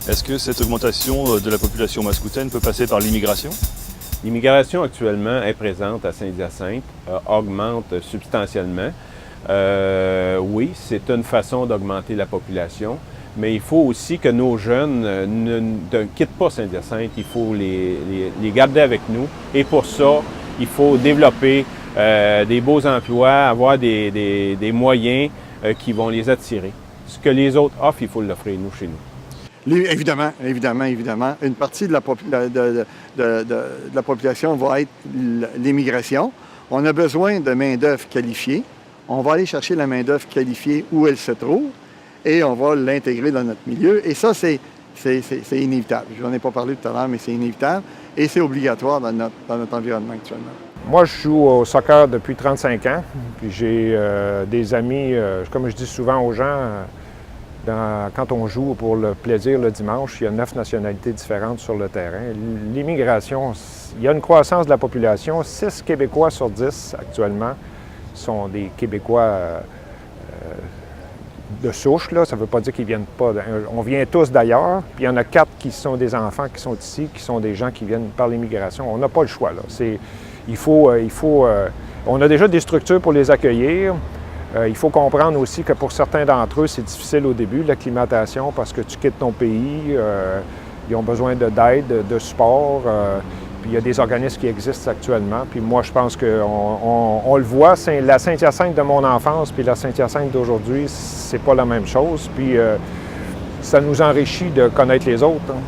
Est-ce que cette augmentation de la population mascoutaine peut passer par l'immigration? L'immigration actuellement est présente à Saint-Hyacinthe, augmente substantiellement. Oui, c'est une façon d'augmenter la population, mais il faut aussi que nos jeunes ne quittent pas Saint-Hyacinthe, il faut les garder avec nous. Et pour ça, il faut développer des beaux emplois, avoir des moyens qui vont les attirer. Ce que les autres offrent, il faut l'offrir nous chez nous. Évidemment. Une partie de la population va être l'immigration. On a besoin de main-d'œuvre qualifiée. On va aller chercher la main-d'œuvre qualifiée où elle se trouve et on va l'intégrer dans notre milieu. Et ça, c'est inévitable. Je n'en ai pas parlé tout à l'heure, mais c'est inévitable et c'est obligatoire dans notre environnement actuellement. Moi, je joue au soccer depuis 35 ans. Puis j'ai des amis, comme je dis souvent aux gens, quand on joue pour le plaisir le dimanche, il y a 9 nationalités différentes sur le terrain. L'immigration, il y a une croissance de la population. 6 Québécois sur 10 actuellement sont des Québécois de souche. Là. Ça ne veut pas dire qu'ils viennent pas. On vient tous d'ailleurs. Puis il y en a 4 qui sont des enfants qui sont ici, qui sont des gens qui viennent par l'immigration. On n'a pas le choix. Là. On a déjà des structures pour les accueillir. Il faut comprendre aussi que pour certains d'entre eux, c'est difficile au début, l'acclimatation, parce que tu quittes ton pays, ils ont besoin d'aide, de support. Puis il y a des organismes qui existent actuellement. Puis moi, je pense qu'on le voit, la Saint-Hyacinthe de mon enfance puis la Saint-Hyacinthe d'aujourd'hui, c'est pas la même chose. Puis ça nous enrichit de connaître les autres. Hein.